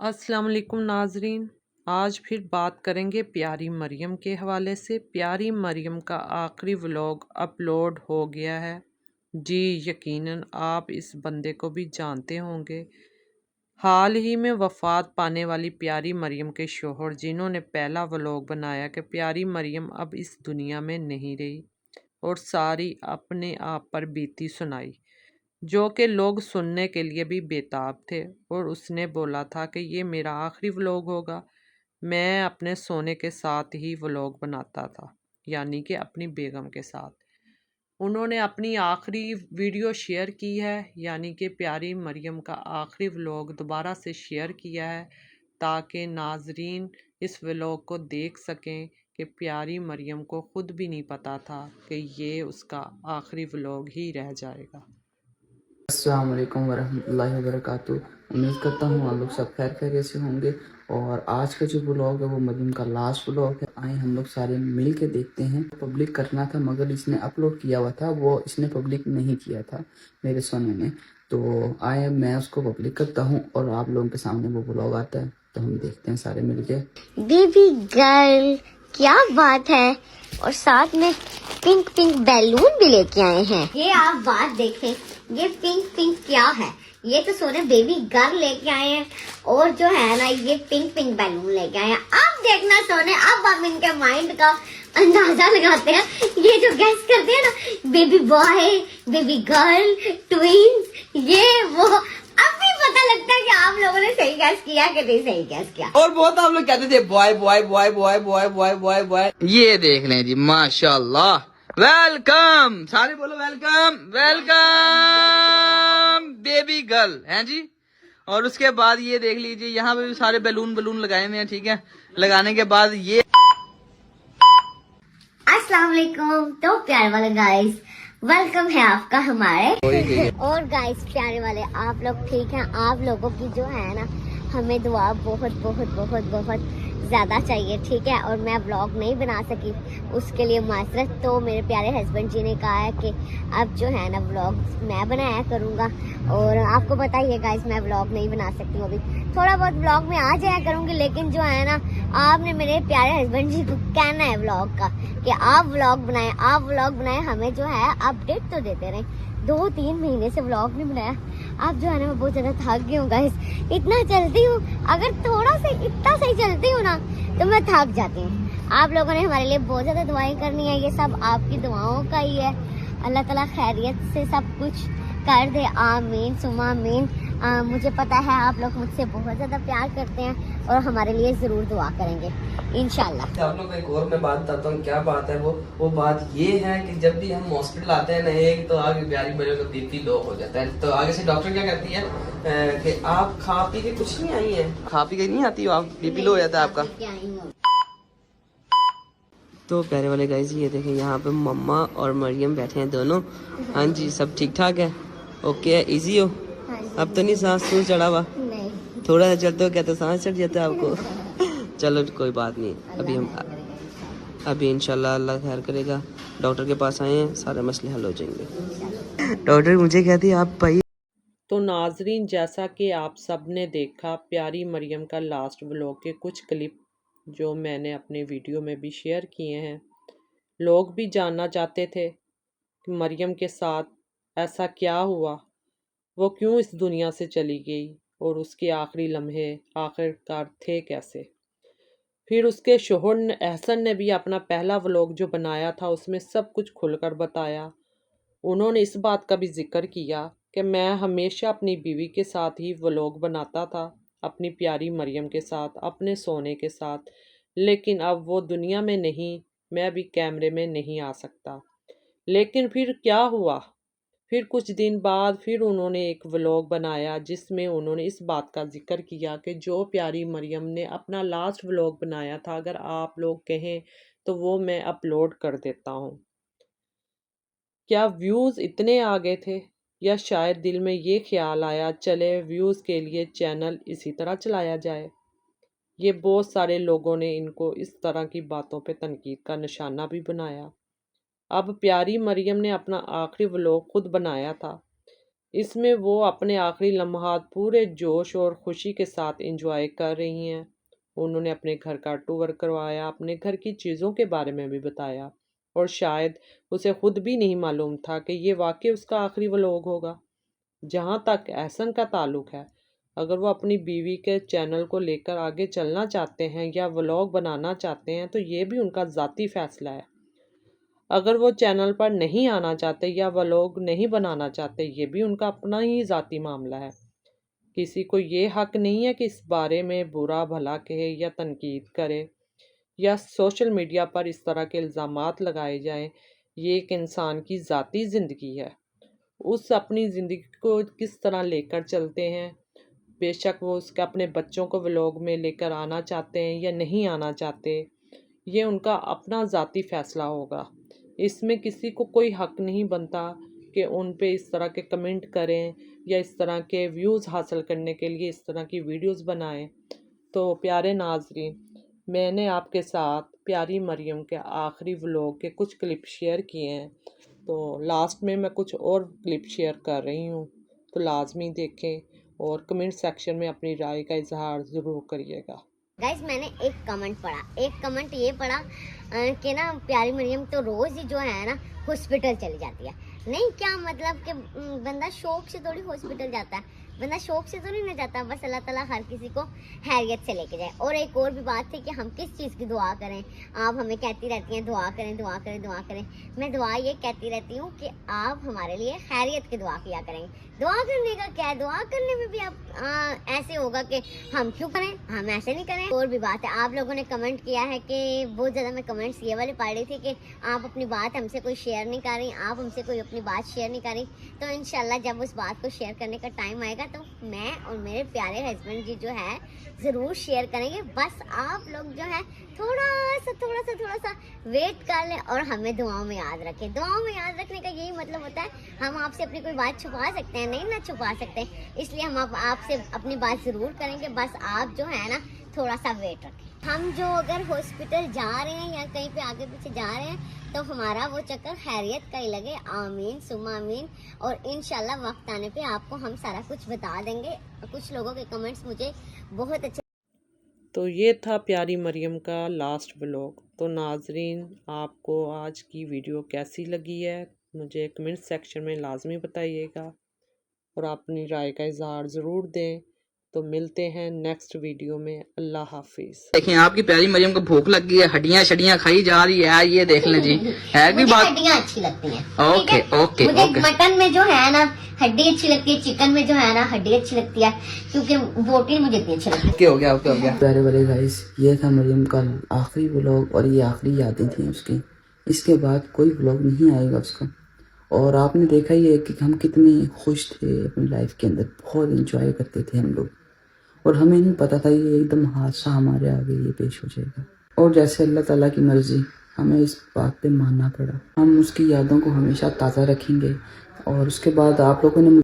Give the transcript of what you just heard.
अस्सलाम वालेकुम नाजरीन। आज फिर बात करेंगे प्यारी मरियम के हवाले से। प्यारी मरियम का आखिरी व्लॉग अपलोड हो गया है। जी यकीनन आप इस बंदे को भी जानते होंगे। हाल ही में वफ़ात पाने वाली प्यारी मरियम के शोहर, जिन्होंने पहला व्लॉग बनाया कि प्यारी मरियम अब इस दुनिया में नहीं रही और सारी अपने आप पर बीती सुनाई, जो कि लोग सुनने के लिए भी बेताब थे। और उसने बोला था कि ये मेरा आखिरी व्लॉग होगा। मैं अपने सोने के साथ ही व्लॉग बनाता था, यानी कि अपनी बेगम के साथ। उन्होंने अपनी आखिरी वीडियो शेयर की है, यानी कि प्यारी मरियम का आखिरी व्लॉग दोबारा से शेयर किया है, ताकि नाजरीन इस व्लॉग को देख सकें कि प्यारी मरियम को खुद भी नहीं पता था कि ये उसका आखिरी व्लॉग ही रह जाएगा। अस्सलाम वालेकुम वरहमतुल्लाहि वबरकातुहू। उम्मीद करता हूँ आप लोग सब खैर खैरियत से होंगे। और आज का जो ब्लॉग है वो मरियम का लास्ट ब्लॉग है। आए हम लोग सारे मिल के देखते हैं। पब्लिक करना था मगर इसने अपलोड किया हुआ था, वो इसने पब्लिक नहीं किया था मेरे सोने में। तो आए मैं उसको पब्लिक करता हूँ और आप लोगों के सामने वो ब्लॉग आता है, तो हम देखते हैं सारे मिल के। बेबी गर्ल, क्या बात है। और साथ में पिंक पिंक बैलून भी लेके आए हैं। ये आप बात देखें, ये पिंक पिंक क्या है। ये तो सोने बेबी गर्ल लेके आए हैं और जो है ना ये पिंक पिंक बैलून लेके आए हैं। अब देखना सोने, अब हम इनके माइंड का अंदाजा लगाते हैं। ये जो गैस करते हैं ना, baby boy, baby girl, twins, ये वो, अब भी पता लगता है कि आप लोगों ने सही गैस किया कि नहीं सही गैस किया। और बहुत आप लोग कहते थे boy boy boy boy boy boy boy boy. ये देख लें जी, माशाल्लाह। वेलकम, सारे बोलो वेलकम वेलकम बेबी गर्ल हैं जी। और उसके बाद ये देख लीजिए, यहाँ पे भी सारे बैलून बैलून लगाए हुए हैं, ठीक है। लगाने के बाद ये अस्सलाम वालेकुम। तो प्यारे वाले गाइस, वेलकम है आपका हमारे। और गाइस प्यारे वाले, आप लोग ठीक हैं? आप लोगों की जो है ना हमें दुआ बहुत बहुत बहुत बहुत ज़्यादा चाहिए, ठीक है। और मैं व्लॉग नहीं बना सकी, उसके लिए माजरत। तो मेरे प्यारे हस्बैंड जी ने कहा है कि अब जो है ना व्लॉग मैं बनाया करूँगा। और आपको पता ही है गाइस, मैं व्लॉग नहीं बना सकती हूँ अभी। थोड़ा बहुत व्लॉग में आ जाया करूँगी, लेकिन जो है ना आपने मेरे प्यारे हस्बैंड जी को कहना है व्लॉग का कि आप व्लॉग बनाएं, आप व्लॉग बनाएं, हमें जो है अपडेट तो देते रहें। 2-3 महीने से व्लॉग नहीं बनाया। अब जो है ना मैं बहुत ज़्यादा थक गई हूँ गाइस। इतना चलती हूँ, अगर थोड़ा सा इतना सही चलती हूँ ना तो मैं थक जाती हूँ। आप लोगों ने हमारे लिए बहुत ज़्यादा दुआएं करनी है, ये सब आपकी दुआओं का ही है। अल्लाह ताला खैरियत से सब कुछ कर दे, आमीन सुमा आमीन। मुझे पता है आप लोग मुझसे बहुत ज़्यादा प्यार करते हैं और हमारे लिए ज़रूर दुआ करेंगे इंशाल्लाह। आप लोग को एक और मैं बात बताता हूँ, क्या बात है वो बात ये है कि जब भी हम हॉस्पिटल आते हैं ना, एक तो आगे प्यारी मरियम का बीपी लो हो जाता है। तो आगे से डॉक्टर क्या कहती है कि आप खा पी के कुछ नहीं आई हैं, खा पी के नहीं आती हो आप, बीपी लो हो जाता है आपका। तो प्यारे वाले गाइस, ये देखें यहाँ पे मम्मा और मरियम बैठे हैं दोनों। हाँ जी, सब ठीक ठाक है, ओके है, इजी हो? अब तो नहीं सांस सूस चढ़ा हुआ? नहीं, थोड़ा सा चलते हो क्या तो सांस चढ़ जाता है आपको? चलो कोई बात नहीं, अभी इंशाल्लाह अल्लाह खैर करेगा। डॉक्टर के पास आए हैं, सारे मसले हल हो जाएंगे। डॉक्टर मुझे कहती है आप भाई। तो नाजरीन, जैसा कि आप सब ने देखा प्यारी मरियम का लास्ट व्लॉग के कुछ क्लिप जो मैंने अपने वीडियो में भी शेयर किए हैं। लोग भी जानना चाहते थे कि मरियम के साथ ऐसा क्या हुआ, वो क्यों इस दुनिया से चली गई और उसके आखिरी लम्हे आखिरकार थे कैसे। फिर उसके शोहर एहसन ने भी अपना पहला व्लॉग जो बनाया था उसमें सब कुछ खुलकर बताया। उन्होंने इस बात का भी जिक्र किया कि मैं हमेशा अपनी बीवी के साथ ही व्लॉग बनाता था, अपनी प्यारी मरियम के साथ, अपने सोने के साथ, लेकिन अब वो दुनिया में नहीं, मैं भी कैमरे में नहीं आ सकता। लेकिन फिर क्या हुआ, फिर कुछ दिन बाद फिर उन्होंने एक व्लॉग बनाया जिसमें उन्होंने इस बात का जिक्र किया कि जो प्यारी मरियम ने अपना लास्ट व्लॉग बनाया था, अगर आप लोग कहें तो वो मैं अपलोड कर देता हूँ। क्या व्यूज़ इतने आ गए थे, या शायद दिल में ये ख्याल आया चले व्यूज़ के लिए चैनल इसी तरह चलाया जाए। ये बहुत सारे लोगों ने इनको इस तरह की बातों पे तनकीद का निशाना भी बनाया। अब प्यारी मरियम ने अपना आखिरी व्लॉग खुद बनाया था, اس میں وہ اپنے آخری لمحات پورے جوش اور خوشی کے ساتھ انجوائے کر رہی ہیں۔ انہوں نے اپنے گھر کا ٹور کروایا، اپنے گھر کی چیزوں کے بارے میں بھی بتایا، اور شاید اسے خود بھی نہیں معلوم تھا کہ یہ واقعی اس کا آخری ولاگ ہوگا۔ جہاں تک احسن کا تعلق ہے، اگر وہ اپنی بیوی کے چینل کو لے کر آگے چلنا چاہتے ہیں یا ولاگ بنانا چاہتے ہیں تو یہ بھی ان کا ذاتی فیصلہ ہے۔ اگر وہ چینل پر نہیں آنا چاہتے یا ولاگ نہیں بنانا چاہتے، یہ بھی ان کا اپنا ہی ذاتی معاملہ ہے۔ کسی کو یہ حق نہیں ہے کہ اس بارے میں برا بھلا کہے یا تنقید کرے یا سوشل میڈیا پر اس طرح کے الزامات لگائے جائیں۔ یہ ایک انسان کی ذاتی زندگی ہے، اس اپنی زندگی کو کس طرح لے کر چلتے ہیں۔ بے شک وہ اس کے اپنے بچوں کو ولاگ میں لے کر آنا چاہتے ہیں یا نہیں آنا چاہتے، یہ ان کا اپنا ذاتی فیصلہ ہوگا۔ اس میں کسی کو کوئی حق نہیں بنتا کہ ان پہ اس طرح کے کمنٹ کریں یا اس طرح کے ویوز حاصل کرنے کے لیے اس طرح کی ویڈیوز بنائیں۔ تو پیارے ناظرین، میں نے آپ کے ساتھ پیاری مریم کے آخری ولاگ کے کچھ کلپ شیئر کیے ہیں، تو لاسٹ میں کچھ اور کلپ شیئر کر رہی ہوں، تو لازمی دیکھیں اور کمنٹ سیکشن میں اپنی رائے کا اظہار ضرور کریے گا۔ گائز میں نے ایک کمنٹ یہ پڑھا کہ نا پیاری مریم تو روز ہی جو ہے نا ہاسپٹل چلی جاتی ہے۔ نہیں، کیا مطلب کہ بندہ شوق سے تھوڑی ہاسپٹل جاتا ہے، بندہ شوق سے تو نہیں جاتا، بس اللہ تعالیٰ ہر کسی کو خیریت سے لے کے جائے۔ اور ایک اور بھی بات تھی کہ ہم کس چیز کی دعا کریں، آپ ہمیں کہتی رہتی ہیں دعا کریں دعا کریں دعا کریں۔ میں دعا یہ کہتی رہتی ہوں کہ آپ ہمارے لیے خیریت کی دعا کیا کریں۔ دعا کرنے کا کیا ہے، دعا کرنے میں بھی آپ ایسے ہوگا کہ ہم کیوں کریں، ہم ایسے نہیں کریں۔ اور بھی بات ہے، آپ لوگوں نے کمنٹ کیا ہے کہ بہت زیادہ میں کمنٹس یہ والے پڑھ رہی تھی کہ آپ اپنی بات ہم سے کوئی شیئر نہیں کر رہی، آپ ہم سے کوئی اپنی بات شیئر نہیں کر رہی۔ تو انشاءاللہ جب اس بات کو شیئر کرنے کا ٹائم آئے گا تو میں اور میرے پیارے ہسبینڈ جی جو ہے ضرور شیئر کریں گے۔ بس آپ لوگ جو ہے تھوڑا سا ویٹ کر لیں اور ہمیں دعاؤں میں یاد رکھیں۔ دعاؤں میں یاد رکھنے کا یہی مطلب ہوتا ہے، ہم آپ سے اپنی کوئی بات چھپا سکتے ہیں نہیں، نہ چھپا سکتے، اس لیے ہم آپ سے اپنی بات ضرور کریں گے۔ بس آپ جو ہے نا تھوڑا سا ویٹ رکھیں۔ ہم جو اگر ہاسپٹل جا رہے ہیں یا کہیں پہ آگے پیچھے جا رہے ہیں تو ہمارا وہ چکر خیریت کا ہی لگے، آمین ثم آمین۔ اور انشاءاللہ وقت آنے پہ آپ کو ہم سارا کچھ بتا دیں گے۔ کچھ لوگوں کے کمنٹس مجھے بہت اچھے۔ تو یہ تھا پیاری مریم کا لاسٹ ولاگ۔ تو ناظرین، آپ کو آج کی ویڈیو کیسی لگی ہے مجھے کمنٹ سیکشن میں لازمی بتائیے گا، اور اپنی رائے کا اظہار ضرور دیں۔ تو ملتے ہیں نیکسٹ ویڈیو میں۔ اللہ حافظ۔ دیکھیں آپ کی پیاری مریم کو بھوک لگ گئی ہے، ہڈیاں شڈیاں کھائی جا رہی ہے، یہ دیکھ لیں جی، ہے بھی بات۔ ہڈیاں اچھی لگتی ہیں، اوکے اوکے مجھے اوکے۔ مٹن میں جو ہے نا ہڈی اچھی لگتی ہے، چکن میں جو ہے نا ہڈی اچھی لگتی ہے، کیونکہ بوٹی مجھے اتنی اچھی لگتی ہے۔ اوکے ہو گیا اوکے ہو گیا۔ پیارے بڑے گائز، یہ تھا مریم کا آخری ولاگ اور یہ آخری یادیں تھیں اس کی۔ اس کے بعد کوئی ولاگ نہیں آئے گا اس کا۔ اور آپ نے دیکھا ہی ہے کہ ہم کتنے خوش تھے اپنی لائف کے اندر، بہت انجوائے کرتے تھے ہم لوگ، اور ہمیں نہیں پتا تھا یہ ایک دم حادثہ ہمارے آگے یہ پیش ہو جائے گا۔ اور جیسے اللہ تعالیٰ کی مرضی، ہمیں اس بات پہ ماننا پڑا۔ ہم اس کی یادوں کو ہمیشہ تازہ رکھیں گے۔ اور اس کے بعد آپ لوگوں نے